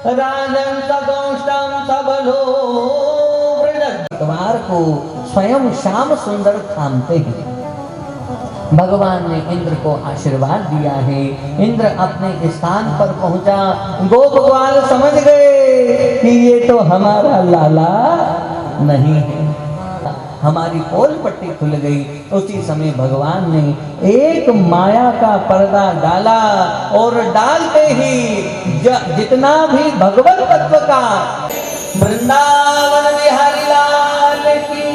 राजन सगोष्ठम सबलो द्वार को स्वयं श्याम सुंदर थामते हैं। भगवान ने इंद्र को आशीर्वाद दिया है। इंद्र अपने स्थान पर पहुंचा। गोप ग्वाल समझ गए कि ये तो हमारा लाला नहीं है। हमारी पोल पट्टी खुल गई। उसी समय भगवान ने एक माया का पर्दा डाला और डालते ही जितना भी भगवत तत्व का वृंदावन बिहारी लाल की।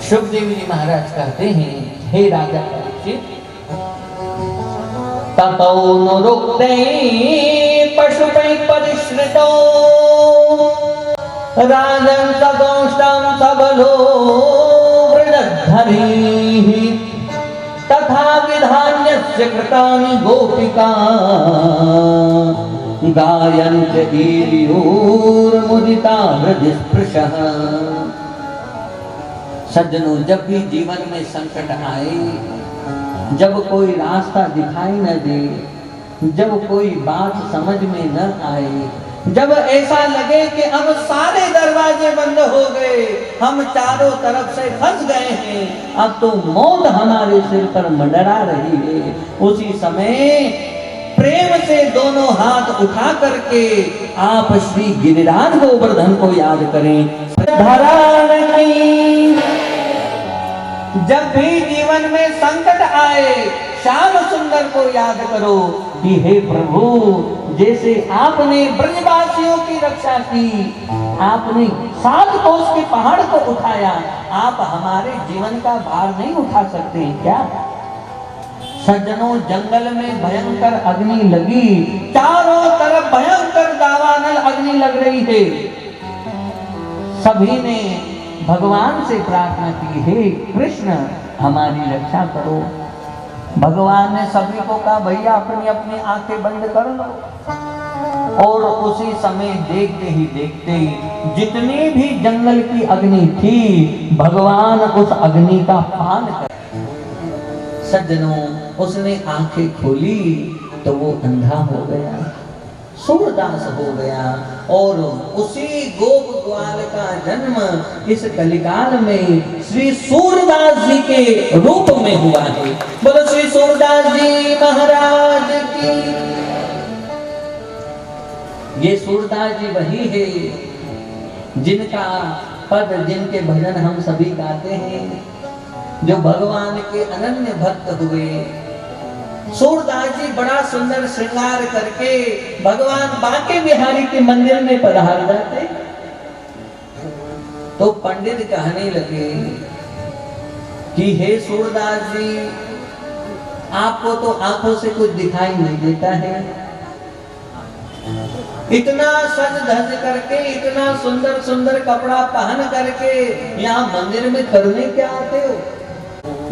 शुभदेव जी महाराज कहते हैं, हे राजा परीक्षित, ततो न रुक्ते पशुपै परिश्रितो राजन सगोष्ठम सबलो वृद्धधरीः तथा विधान्यस्य कृतानि गोपिका गायन्त ईर्योर्मुदिता हृदिस्पृशः। सज्जनों, जब भी जीवन में संकट आए, जब कोई रास्ता दिखाई न दे, जब कोई बात समझ में न आए, जब ऐसा लगे कि अब सारे दरवाजे बंद हो गए, हम चारों तरफ से फंस गए हैं, अब तो मौत हमारे सिर पर मंडरा रही है, उसी समय प्रेम से दोनों हाथ उठा करके आप श्री गिरिराज गोवर्धन को याद करें। जब भी जीवन में संकट आए, श्याम सुंदर को याद करो कि हे प्रभु, जैसे आपने ब्रजवासियों की रक्षा की, आपने 7 कोस के पहाड़ को उठाया, आप हमारे जीवन का भार नहीं उठा सकते क्या? सज्जनों, जंगल में भयंकर अग्नि लगी, चारों तरफ भयंकर दावानल अग्नि लग रही है। सभी ने भगवान से प्रार्थना की, हे कृष्ण हमारी रक्षा करो। भगवान ने सभी को कहा, भैया अपनी अपनी आंखें बंद कर लो। और उसी समय देखते ही देखते जितनी भी जंगल की अग्नि थी, भगवान उस अग्नि का पान कर। सज्जनों, उसने आंखें खोली तो वो अंधा हो गया, सूरदास हो गया, और उसी गोप ग्वाल का जन्म इस कलिकाल में श्री सूरदास जी के रूप में हुआ है। बोलो श्री सूरदास जी महाराज की। ये सूरदास जी वही है जिनका पद, जिनके भजन हम सभी गाते हैं, जो भगवान के अनन्य भक्त हुए। सूरदास जी बड़ा सुंदर श्रृंगार करके भगवान बांके बिहारी के मंदिर में पधार जाते, तो पंडित कहने लगे कि हे सूरदास जी, आपको तो आंखों से कुछ दिखाई नहीं देता है, इतना सज धज करके, इतना सुंदर सुंदर कपड़ा पहन करके यहाँ मंदिर में करने क्या आते हो?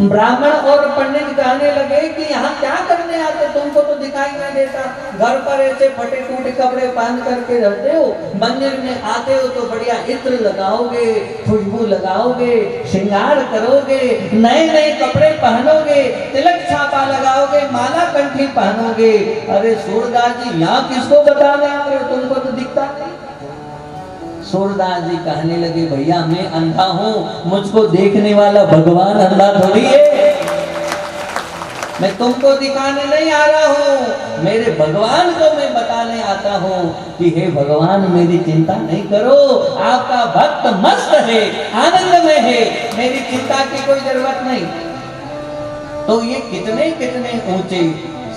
ब्राह्मण और पंडित कहने लगे कि यहाँ क्या करने आते, तुमको तो दिखाई नहीं देता, घर पर ऐसे फटे टूटे कपड़े पहन करके रहते हो, मंदिर में आते हो तो बढ़िया इत्र लगाओगे, खुशबू लगाओगे, श्रृंगार करोगे, नए नए कपड़े पहनोगे, तिलक छापा लगाओगे, माला कंठी पहनोगे। अरे सूरदास जी, यहाँ किसको बताने आ रहे हो, तुमको तो दिखता नहीं। सूरदास जी कहने लगे, भैया मैं अंधा हूँ, मुझको देखने वाला भगवान अंधा थोड़ी है, मैं तुमको दिखाने नहीं आ रहा हूँ, मेरे भगवान को मैं बताने आता हूँ कि हे भगवान, मेरी चिंता नहीं करो, आपका भक्त मस्त है, आनंद में है, मेरी चिंता की कोई जरूरत नहीं। तो ये कितने कितने ऊंचे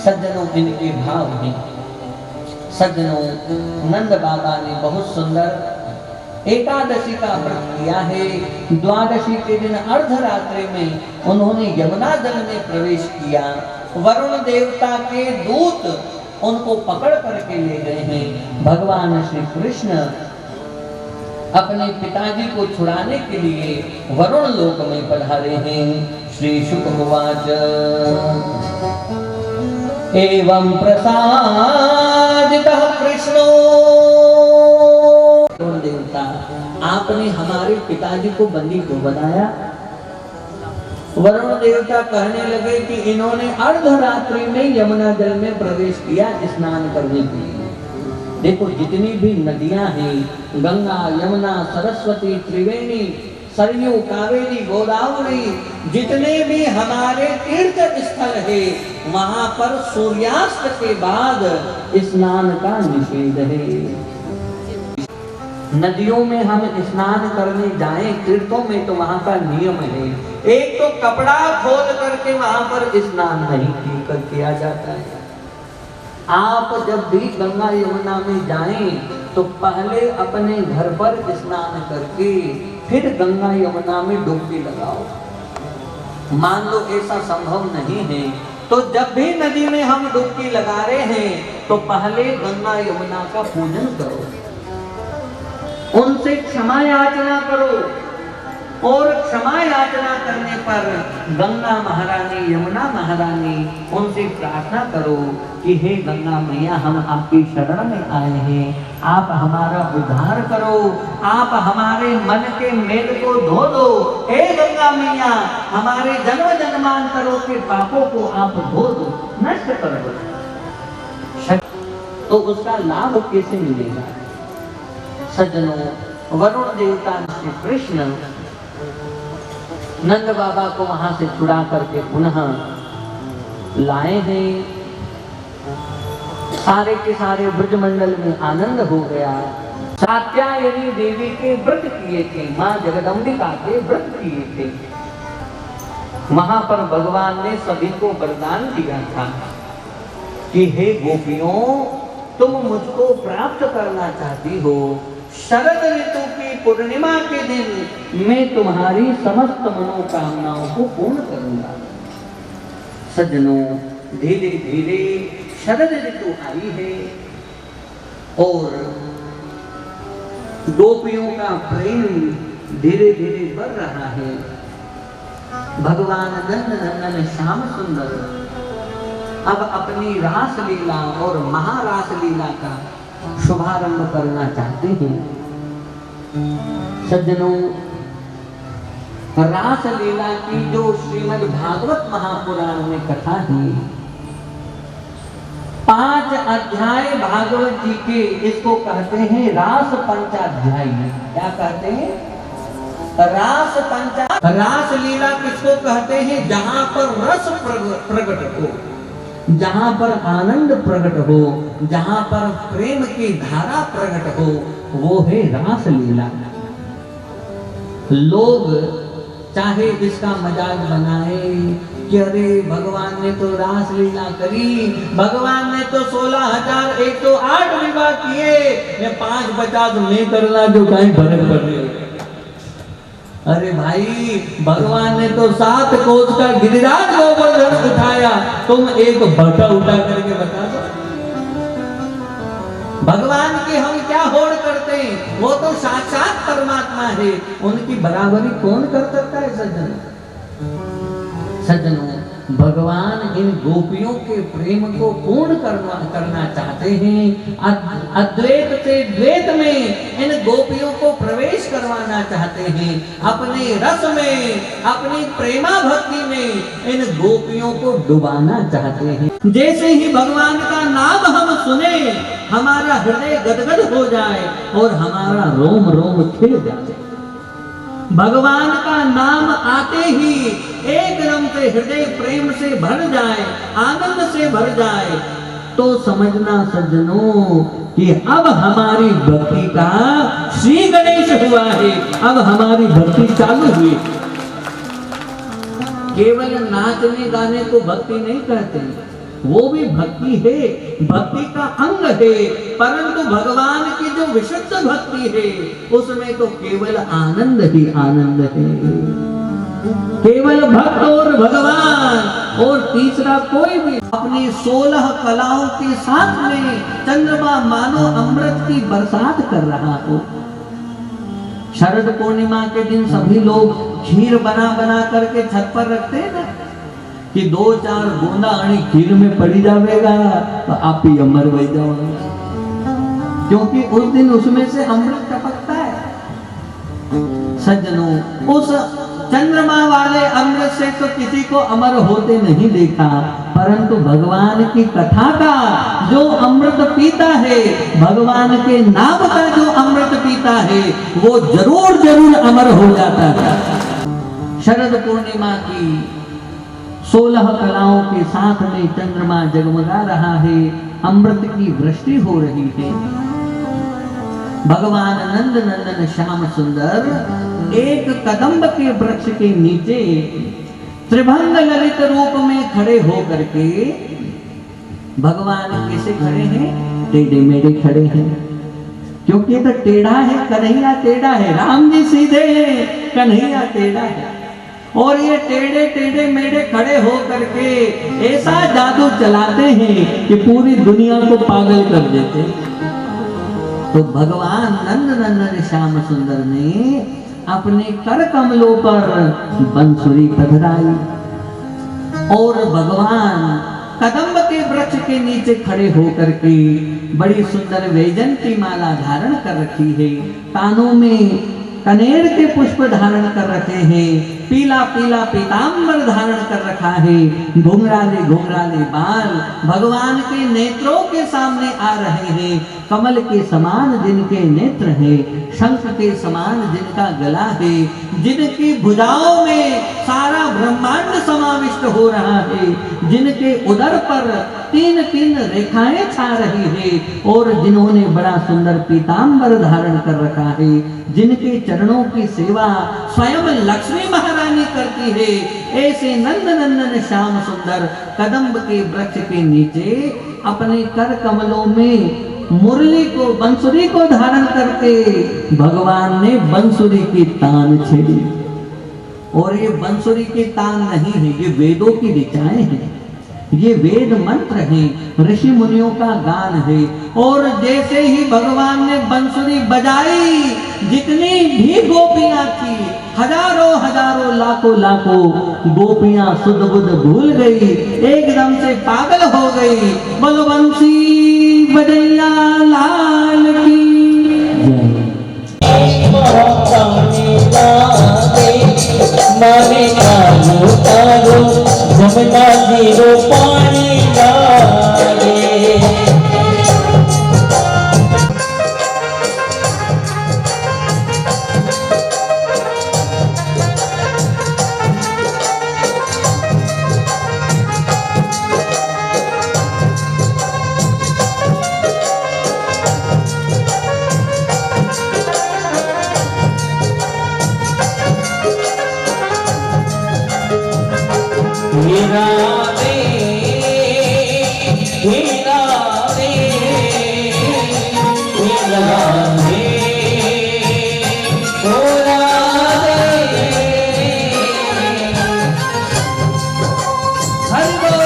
सज्जनों इनके भाव हैं। सज्जनों, नंद बाबा ने बहुत सुंदर एकादशी का व्रत किया है। द्वादशी के दिन अर्धरात्रि में उन्होंने यमुना जल में प्रवेश किया। वरुण देवता के दूत उनको पकड़ करके ले गए हैं। भगवान श्री कृष्ण अपने पिताजी को छुड़ाने के लिए वरुण लोक में पधारे हैं। श्री शुक उवाच एवं प्रसादितः कृष्णो। देवता, आपने हमारे पिताजी को बंदी क्यों बनाया? वरुण देवता कहने लगे कि इन्होंने अर्धरात्रि में यमुना जल में प्रवेश किया स्नान करने के लिए। देखो जितनी भी नदियां हैं, गंगा, यमुना, सरस्वती, त्रिवेणी, सरयू, कावेरी, गोदावरी, जितने भी हमारे तीर्थ स्थल है, वहां पर सूर्यास्त के बाद स्नान का निषेध है। नदियों में हम स्नान करने जाएं, तीर्थों में तो वहां का नियम है, एक तो कपड़ा खोल करके वहां पर स्नान नहीं किया जाता है। आप जब भी गंगा यमुना में जाएं तो पहले अपने घर पर स्नान करके फिर गंगा यमुना में डुबकी लगाओ। मान लो ऐसा संभव नहीं है तो जब भी नदी में हम डुबकी लगा रहे हैं तो पहले गंगा यमुना का पूजन करो, उनसे क्षमा याचना करो, और क्षमा याचना करने पर गंगा महारानी, यमुना महारानी, उनसे प्रार्थना करो कि हे गंगा मैया, हम आपकी शरण में आए हैं, आप हमारा उद्धार करो, आप हमारे मन के मेल को धो दो, हे गंगा मैया, हमारे जन्म जन्मांतरों के पापों को आप धो दो, नष्ट कर दो। तो उसका लाभ कैसे मिलेगा? सज्जनों, वरुण देवता श्री कृष्ण नंद बाबा को वहां से छुड़ा करके पुनः लाए हैं। सारे के सारे ब्रजमंडल में आनंद हो गया। कात्यायनी देवी के व्रत किए थे, मां जगदम्बिका के व्रत किए थे। वहां पर भगवान ने सभी को वरदान दिया था कि हे गोपियों, तुम मुझको प्राप्त करना चाहती हो, शरद ऋतु की पूर्णिमा के दिन मैं तुम्हारी समस्त मनोकामनाओं को पूर्ण करूंगा। सज्जनों, धीरे धीरे शरद ऋतु आई है और गोपियों का प्रेम धीरे धीरे बढ़ रहा है। भगवान नंद नंदन श्याम सुंदर अब अपनी रास लीला और महारास लीला का शुभारंभ करना चाहते हैं। सज्जनों, रास लीला की जो श्रीमद् भागवत महापुराण में कथा है, 5 अध्याय भागवत जी के, इसको कहते हैं रास पंचाध्यायी। क्या कहते हैं? रास पंचा। रास लीला किसको कहते हैं? जहां पर रस प्रकट हो, जहां पर आनंद प्रकट हो, जहां पर प्रेम की धारा प्रकट हो, वो है रास लीला। लोग चाहे इसका मजाक बनाए कि अरे भगवान ने तो रास लीला करी, भगवान ने तो 16,108 विवाह किए, ये 5-50 में करना जो कहीं फर्क पड़ रही है। अरे भाई, भगवान ने तो 7 कोस का गिरिराज गोवर्धन उठाया, तुम एक बटा उठा करके बता दो। भगवान की हम क्या होड़ करते हैं? वो तो साक्षात परमात्मा है, उनकी बराबरी कौन कर सकता है? सज्जनों, भगवान इन गोपियों के प्रेम को पूर्ण करना चाहते हैं। अद्वैत से द्वैत में इन गोपियों को प्रवेश करवाना चाहते हैं। अपने रस में, अपनी प्रेमा भक्ति में इन गोपियों को डुबाना चाहते हैं। जैसे ही भगवान का नाम हम सुने, हमारा हृदय गदगद हो जाए और हमारा रोम रोम खिल जाए। भगवान का नाम आते ही एकदम से हृदय प्रेम से भर जाए, आनंद से भर जाए, तो समझना सज्जनों कि अब हमारी भक्ति का श्री गणेश हुआ है, अब हमारी भक्ति चालू हुई। केवल नाचने गाने को भक्ति नहीं कहते, वो भी भक्ति है, भक्ति का अंग है, परंतु भगवान की जो विशुद्ध भक्ति है उसमें तो केवल आनंद ही आनंद है। केवल भक्त और भगवान, और तीसरा कोई भी। अपनी 16 कलाओं के साथ में चंद्रमा मानो अमृत की बरसात कर रहा हो। शरद पूर्णिमा के दिन सभी लोग खीर बना बना करके छत पर रखते हैं ना, कि 2-4 बूंदा अणी खीर में पड़ी जाएगा तो आप ही अमर बन जाओगे, क्योंकि उस दिन उसमें से अमृत टपकता है। सज्जनों, उस चंद्रमा वाले अमृत से तो किसी को अमर होते नहीं देखा, परंतु भगवान की कथा का जो अमृत पीता है, भगवान के नाम का जो अमृत पीता है, वो जरूर जरूर अमर हो जाता है। शरद पूर्णिमा की 16 कलाओं के साथ में चंद्रमा जगमगा रहा है, अमृत की वृष्टि हो रही है। भगवान नंद नंदन श्याम सुंदर एक कदम्ब के वृक्ष के नीचे त्रिभंग ललित रूप में खड़े होकर के, भगवान कैसे खड़े हैं? टेढ़े मेढ़े खड़े हैं, क्योंकि ये तो टेढ़ा है, कन्हैया टेढ़ा है। राम जी सीधे हैं, कन्हैया टेढ़ा है। और ये टेढ़े टेढ़े मेढ़े खड़े होकर के ऐसा जादू चलाते हैं कि पूरी दुनिया को पागल कर देते। तो भगवान नंद नंदन श्याम सुंदर ने अपने कर कमलों पर बंसुरी पधराई और भगवान कदम्ब के वृक्ष के नीचे खड़े होकर के बड़ी सुंदर वैजंती माला धारण कर रखी है, कानों में कनेर के पुष्प धारण कर रखे हैं, पीला पीला पीतांबर धारण कर रखा है, घुंघराले घुंघराले बाल भगवान के नेत्रों के सामने आ रहे हैं। कमल के समान जिनके नेत्र हैं, शंख के समान जिनका गला है, जिनकी भुजाओं में सारा ब्रह्मांड समाविष्ट हो रहा है, जिनके उदर पर 3-3 रेखाएं छा रही है और जिन्होंने बड़ा सुंदर पीतांबर धारण कर रखा है, जिनके चरणों की सेवा स्वयं लक्ष्मी महारानी करती है, ऐसे नंद नंदन श्याम सुंदर कदम्ब के वृक्ष के नीचे अपने कर कमलों में मुरली को, बंसुरी को धारण करके भगवान ने बंसुरी की तान छेड़ी। और ये बंसुरी की तान नहीं है, ये वेदों की ऋचाएं हैं, ये वेद मंत्र हैं, ऋषि मुनियों का गान है। और जैसे ही भगवान ने बंसुरी बजाई, जितनी भी गोपियां थी, हजारों हजारों लाखों लाखों गोपियां सुध बुध भूल गई, एकदम से पागल हो गई। बोलो बंसी बजैया लाल की माने कालो कालो जमुना जीरो पानी लागे। हीरा रे हीरा रे हीरा रे होरा रे हरि बोल।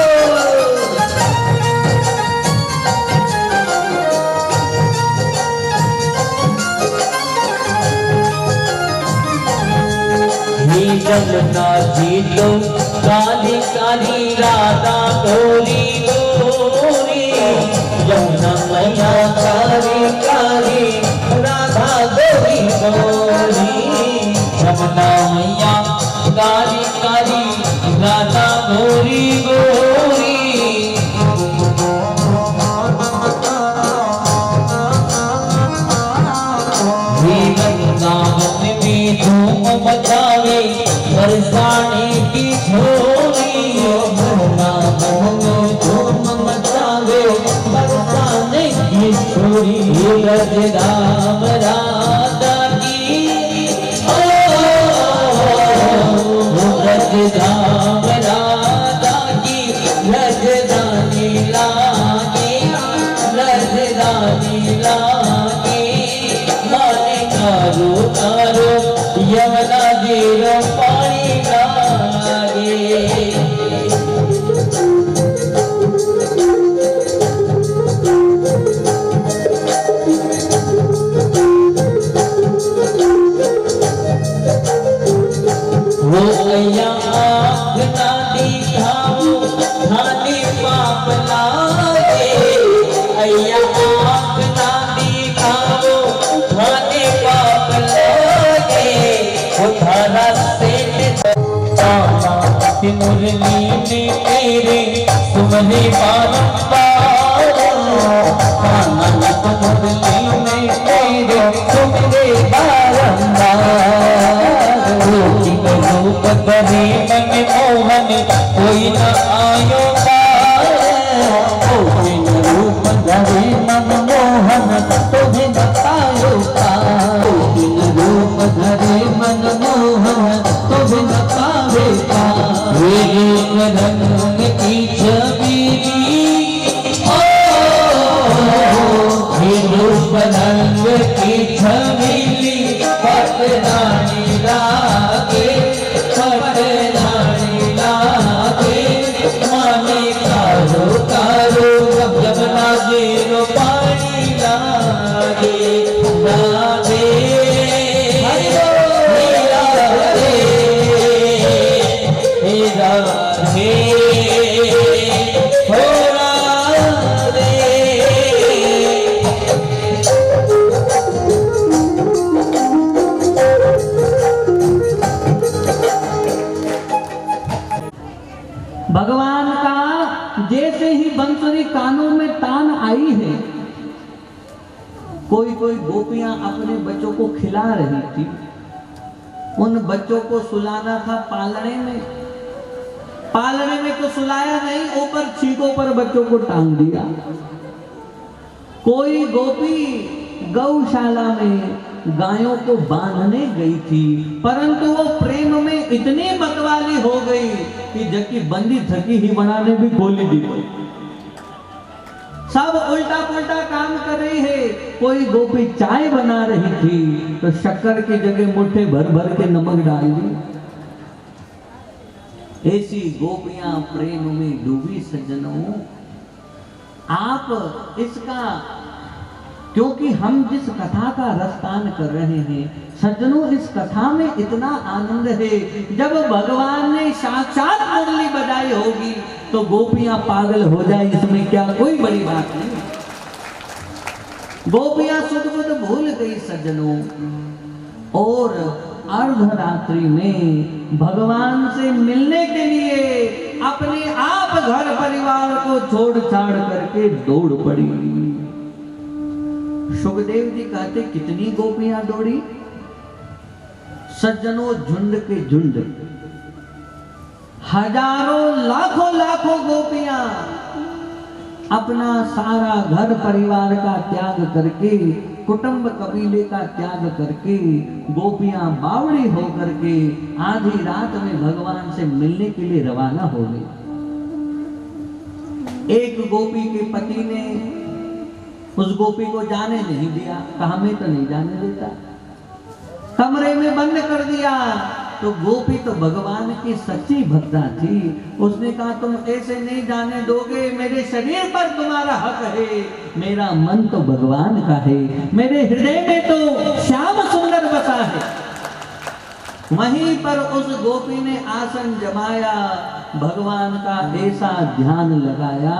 हे जमुना जी तो काली काली राधा गोरी गोरी, यमुना मैया काली काली राधा गोरी गोरी, यमुना मैया काली काली राधा गोरी गोरी। वृंदावन में धूम मचावे बरसाने की झोली, वृंदावन में धूम मचावे बरसाने की झोली। ब्रज राम राधा की ब्रज राम राधा की ब्रजदानी लागे ब्रजदानी लागे। माने कारो कारो यमुना जीरो पानी लागे। वो अय्या आँख ना दिखाओ थाने पाप लागे, अय्या आँख ना दिखाओ थाने पाप लागे। वो धारा से मुरली में मेरे तुम्हें बारंबार आनंद मुरली में तेरे तुम्हें बारंबार रूप रूप धरे मन मोहन कोई न आयो पार रूप धरे मन मोहन तुम्हें न आयो पार रूप धरे मन मोहन तुम्हें न पावे पार रूप रंग की छवि रूप रंग की छवि पटरानी लागे पटरानी लागे माने कारो कारो जब लागे रो पानी लागे लागे भगवान का जैसे ही बंसुरी कानों में तान आई है, कोई कोई गोपियां अपने बच्चों को खिला रही थी। उन बच्चों को सुलाना था पालने में तो सुलाया नहीं, ऊपर छींकों पर बच्चों को टांग दिया। कोई गोपी गौशाला में गायों को बांधने गई थी, परंतु वो प्रेम में इतनी मतवाली हो गई कि जबकि बंदी थकी ही बनाने भी गोली दी गई। सब उल्टा पुल्टा काम कर रही है। कोई गोपी चाय बना रही थी तो शक्कर की जगह मुट्ठे भर भर के नमक डाल दी। ऐसी गोपियां प्रेम में डूबी सज्जनों। आप इसका, क्योंकि हम जिस कथा का रसपान कर रहे हैं सज्जनों, इस कथा में इतना आनंद है। जब भगवान ने साक्षात मुरली बजाई होगी तो गोपियां पागल हो जाए, इसमें क्या कोई बड़ी बात नहीं। गोपियां सुध बुध भूल गई सज्जनों, और अर्धरात्रि में भगवान से मिलने के लिए अपने आप घर परिवार को छोड़ छाड़ करके दौड़ पड़ी। सुखदेव जी कहते कितनी गोपियां दौड़ी सज्जनों, झुंड के झुंड, हजारों लाखों लाखों गोपियां अपना सारा घर परिवार का त्याग करके, कुटुंब कबीले का त्याग करके, गोपियां बावड़ी होकर के आधी रात में भगवान से मिलने के लिए रवाना हो गई। एक गोपी के पति ने उस गोपी को जाने नहीं दिया, कहा मैं तो नहीं जाने देता, कमरे में बंद कर दिया। तो गोपी तो भगवान की सच्ची भक्ता थी, उसने कहा तुम ऐसे नहीं जाने दोगे, मेरे शरीर पर तुम्हारा हक है, मेरा मन तो भगवान का है, मेरे हृदय में तो श्याम सुंदर बसा है। वहीं पर उस गोपी ने आसन जमाया, भगवान का ऐसा ध्यान लगाया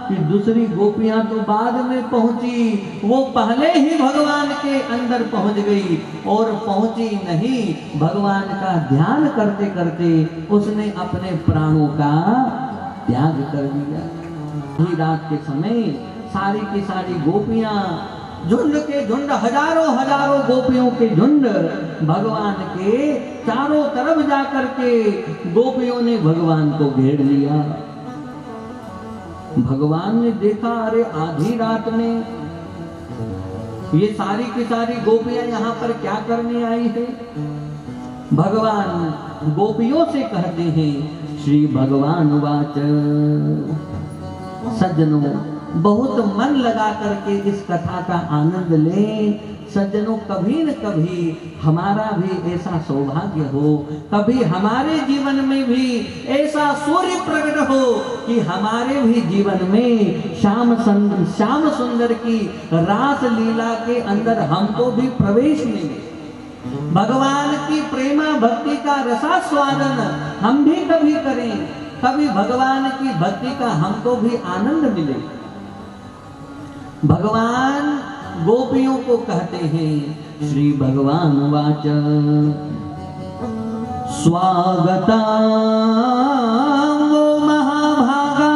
कि दूसरी गोपियां तो बाद में पहुंची, वो पहले ही भगवान के अंदर पहुंच गई, और पहुंची नहीं, भगवान का ध्यान करते करते उसने अपने प्राणों का त्याग कर दिया। वही रात के समय सारी की सारी गोपियां, झुंड के झुंड, हजारों हजारों गोपियों के झुंड भगवान के चारों तरफ जाकर के गोपियों ने भगवान को घेर लिया। भगवान ने देखा, अरे आधी रात में ये सारी की सारी गोपियां यहाँ पर क्या करने आई है। भगवान गोपियों से कहते हैं, श्री भगवान वाच, सज्जनों बहुत मन लगा करके इस कथा का आनंद लें। सज्जनों कभी न कभी हमारा भी ऐसा सौभाग्य हो, कभी हमारे जीवन में भी ऐसा सूर्य प्रकट हो कि हमारे भी जीवन में श्याम सुंदर की रास लीला के अंदर हमको भी प्रवेश मिले, भगवान की प्रेमा भक्ति का रसास्वादन हम भी कभी करें, कभी भगवान की भक्ति का हमको भी आनंद मिले। भगवान गोपियों को कहते हैं, श्री भगवान वाच, स्वागता वो महाभागा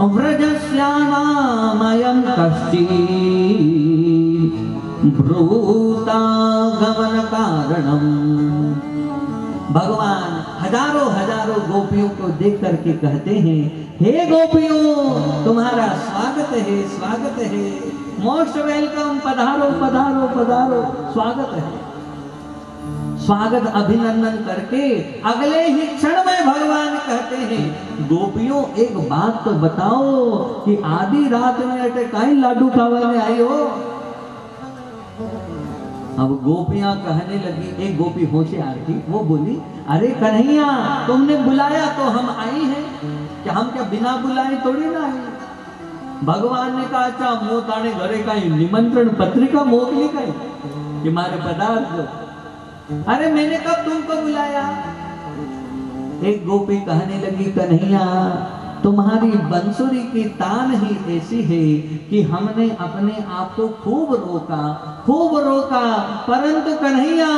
व्रजश्यामामयं कश्चित् ब्रूतागमन कारणम। भगवान हजारों हजारों गोपियों को देख करके कहते हैं, हे गोपियों, तुम्हारा स्वागत है, स्वागत है, मोस्ट वेलकम, पधारो पधारो पधारो, स्वागत है। स्वागत अभिनंदन करके अगले ही क्षण में भगवान कहते हैं, गोपियों एक बात तो बताओ कि आधी रात में अटे कहीं लाडू खावाने आई हो। अब गोपियां कहने लगी, एक गोपी होशियार थी, वो बोली, अरे कन्हैया, तुमने बुलाया तो हम आई हैं, क्या हम क्या बिना बुलाए थोड़ी ना आई। भगवान ने कहा, अच्छा मो ताने घरे का निमंत्रण पत्रिका मोकली कहीं कि मारे पदार्थ दो। अरे मैंने कब तुमको बुलाया। एक गोपी कहने लगी, कन्हैया, तुम्हारी बंसुरी की तान ही ऐसी है कि हमने अपने आप को खूब रोका, परंतु कन्हैया,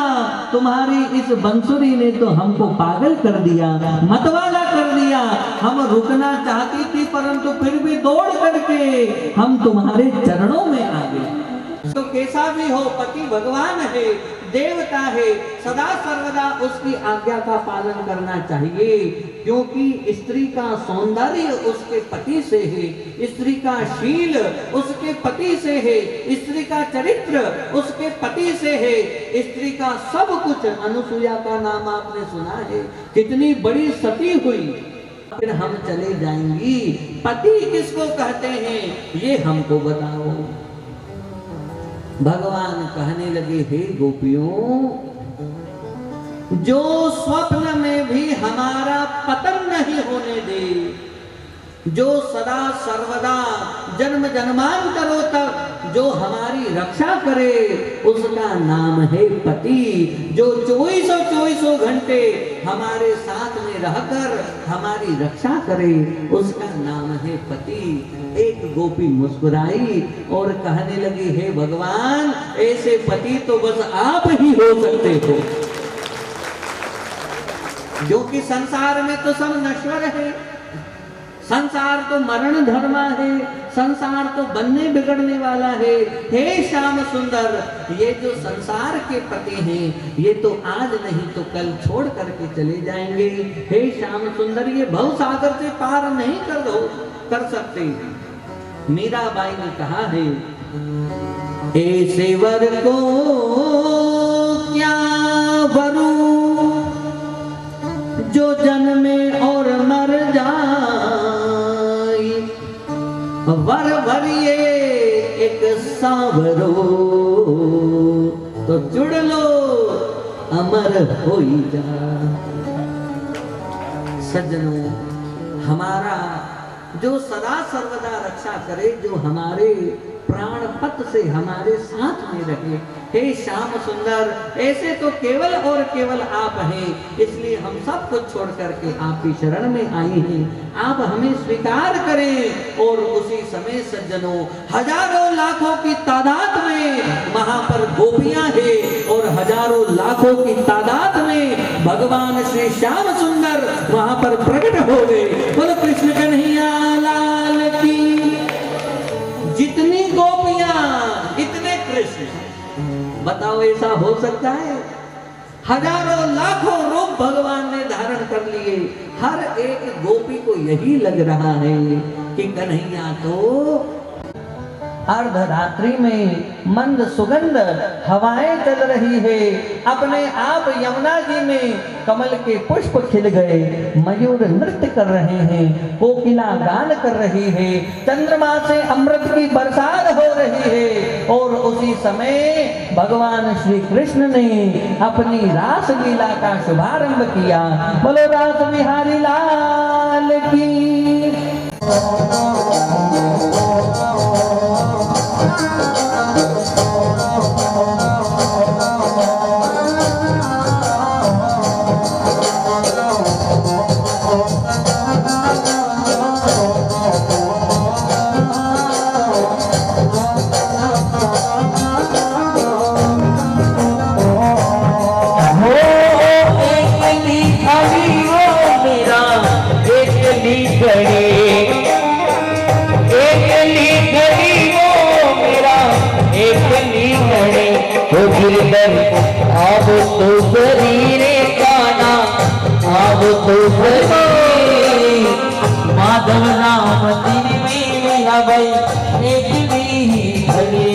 तुम्हारी इस बंसुरी ने तो हमको पागल कर दिया, मतवाला कर दिया। हम रुकना चाहती थी, परंतु फिर भी दौड़ करके हम तुम्हारे चरणों में आ गए। तो कैसा भी हो, पति भगवान है, देवता है, सदा सर्वदा उसकी आज्ञा का पालन करना चाहिए, क्योंकि स्त्री का सौंदर्य उसके पति से है, स्त्री का शील उसके पति से है, स्त्री का चरित्र उसके पति से है, स्त्री का सब कुछ। अनुसुईया का नाम आपने सुना है, कितनी बड़ी सती हुई, फिर हम चले जाएंगी। पति किसको कहते हैं, ये हमको बताओ। भगवान कहने लगे, हे गोपियों, जो स्वप्न में भी हमारा पतन नहीं होने दे, जो सदा सर्वदा जन्म जन्मांतरों तक जो हमारी रक्षा करे, उसका नाम है पति। जो 24 घंटे हमारे साथ में रहकर हमारी रक्षा करे, उसका नाम है पति। एक गोपी मुस्कुराई और कहने लगी, हे भगवान, ऐसे पति तो बस आप ही हो सकते हो, क्योंकि संसार में तो सब नश्वर है, संसार तो मरण धर्मा है, संसार तो बनने बिगड़ने वाला है। हे श्याम सुंदर, ये जो संसार के पति हैं, ये तो आज नहीं तो कल छोड़ करके चले जाएंगे। हे श्याम सुंदर, ये भव सागर से पार नहीं कर सकते। मीराबाई ने कहा है, ऐसे वर को क्या वरू जो जन्मे और मर जाए, वर भरिए एक सांवरो तो जुड़ लो अमर हो जा। सज्जनों, हमारा जो सदा सर्वदा रक्षा करे, जो हमारे प्राण पत से हमारे साथ में रहे, हे श्याम सुंदर, ऐसे तो केवल और केवल आप हैं। इसलिए हम सब कुछ छोड़ करके आपकी शरण में आए हैं, आप हमें स्वीकार करें। और उसी समय सज्जनों, हजारों लाखों की तादाद में वहां पर गोपियां हैं और हजारों लाखों की तादाद में भगवान श्री श्याम सुंदर वहां पर प्रकट हो गए। बोलो कृष्ण कन्हैया लाल की। जितनी गोपियां इतने कृष्ण। बताओ, ऐसा हो सकता है? हजारों लाखों रूप भगवान ने धारण कर लिए। हर एक गोपी को यही लग रहा है कि कन्हैया तो अर्धरात्रि में मंद सुगंध हवाएं चल रही है, अपने आप यमुना जी में कमल के पुष्प खिल गए, मयूर नृत्य कर रहे हैं, कोकिला गान कर रही है, चंद्रमा से अमृत की बरसात हो रही है। और उसी समय भगवान श्री कृष्ण ने अपनी रास लीला का शुभारंभ किया। बोलो रास बिहारी लाल की। अब तो शरीर काना अब तो शरीर माधव नाम दिन में मेरा भाई एक भी भले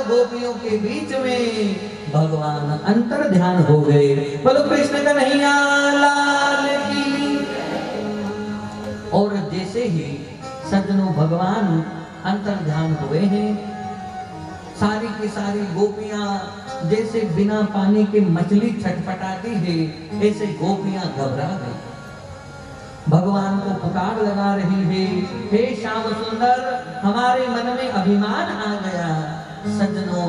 गोपियों के बीच में भगवान अंतर ध्यान हो गए। बोलो कृष्ण कन्हैया लाल की। और जैसे ही सज्जनों भगवान अंतर ध्यान हुए हैं, सारी की सारी गोपियां जैसे बिना पानी के मछली छटपटाती है, ऐसे गोपियां घबरा गई, भगवान को पुकार लगा रही है, हे श्याम सुंदर, हमारे मन में अभिमान आ गया। सज्जनों,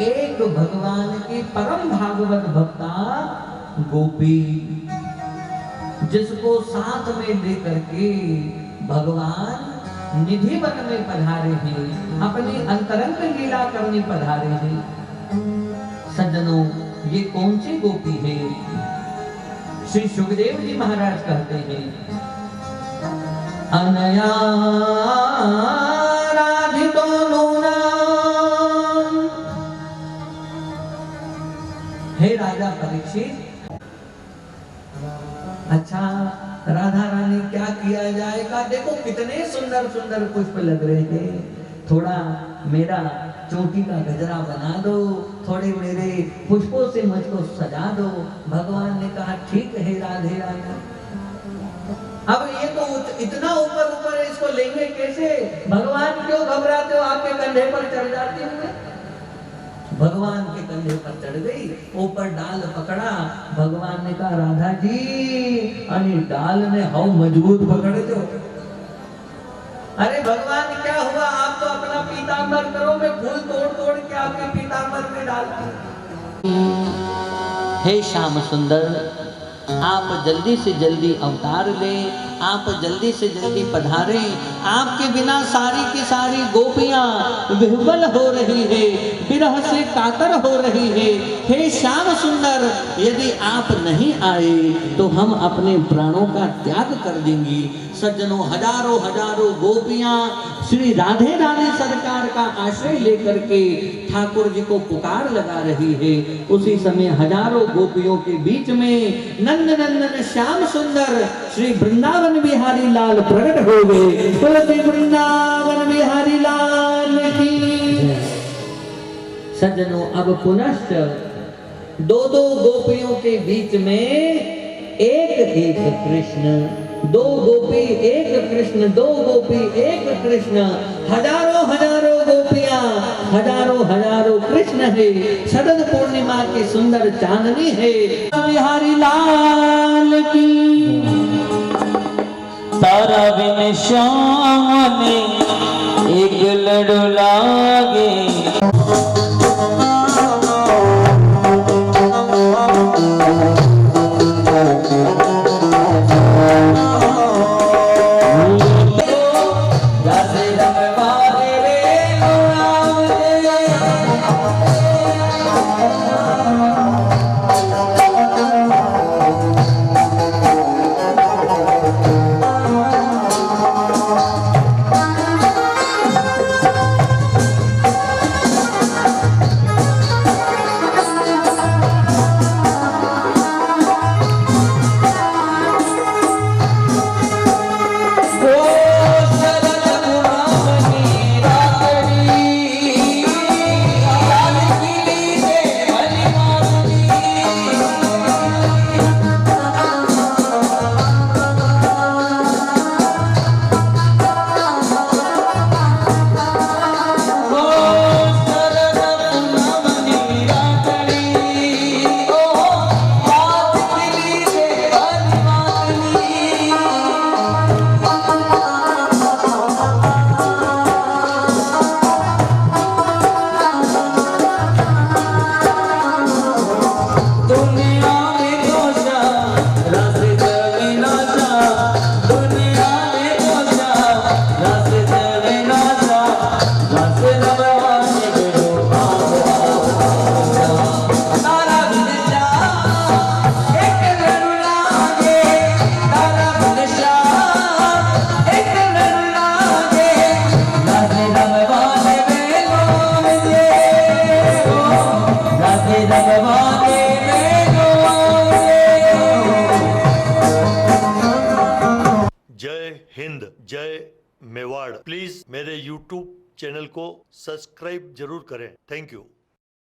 एक भगवान के परम भागवत भक्ता गोपी, जिसको साथ में लेकर के भगवान निधि वन में पधारे हैं, अपनी अंतरंग लीला करने पधारे हैं। सज्जनों, ये कौन सी गोपी है? श्री सुखदेव जी महाराज कहते हैं, अनया राधितो नूना। हे राजा परीक्षित, अच्छा राधा रानी क्या किया जाएगा? देखो कितने सुंदर सुंदर पुष्प लग रहे हैं, थोड़ा मेरा चोटी का गजरा बना दो, थोड़े मेरे पुष्पों से मुझको सजा दो। भगवान ने कहा ठीक है राधे रानी। अब ये तो इतना ऊपर ऊपर है, इसको लेंगे कैसे? भगवान क्यों घबराते हो, आपके कंधे पर चढ़ जाती हूँ मैं। भगवान के कंधे पर चढ़ गई, ऊपर डाल पकड़ा। भगवान ने कहा राधा जी, अरे डाल ने हाउ मजबूत पकड़ दो। अरे भगवान क्या हुआ, आप तो अपना पीतांबर करो, मैं फूल तोड़ तोड़ के आपके पीतांबर में डालती। हे श्याम सुंदर, आप जल्दी से जल्दी अवतार ले, आप जल्दी से जल्दी पधारे। आपके बिना सारी की सारी गोपियां विह्वल हो रही है, विरह से कातर हो रही है। हे श्याम सुंदर, यदि आप नहीं आए तो हम अपने प्राणों का त्याग कर देंगी। सज्जनों, हजारों हजारों गोपियां श्री राधे रानी सरकार का आश्रय लेकर के ठाकुर जी को पुकार लगा रही है। उसी समय हजारों गोपियों के बीच में नंद नंदन श्याम सुंदर श्री वृंदावन बिहारी लाल प्रकट हो गए। तुलसी वृंदावन बिहारी लाल की। सज्जनों, अब पुनश्च दो दो गोपियों के बीच में एक एक कृष्ण, दो गोपी एक कृष्ण, दो गोपी एक कृष्ण, हजारों हजारों गोपियां, हजारों हजारों कृष्ण है। शरद पूर्णिमा की सुंदर चांदनी है। बिहारी लाल की। तारा बिन श्याम ने एक लड़ो लागे, जय मेवाड़। प्लीज मेरे YouTube चैनल को सब्सक्राइब जरूर करें। Thank you.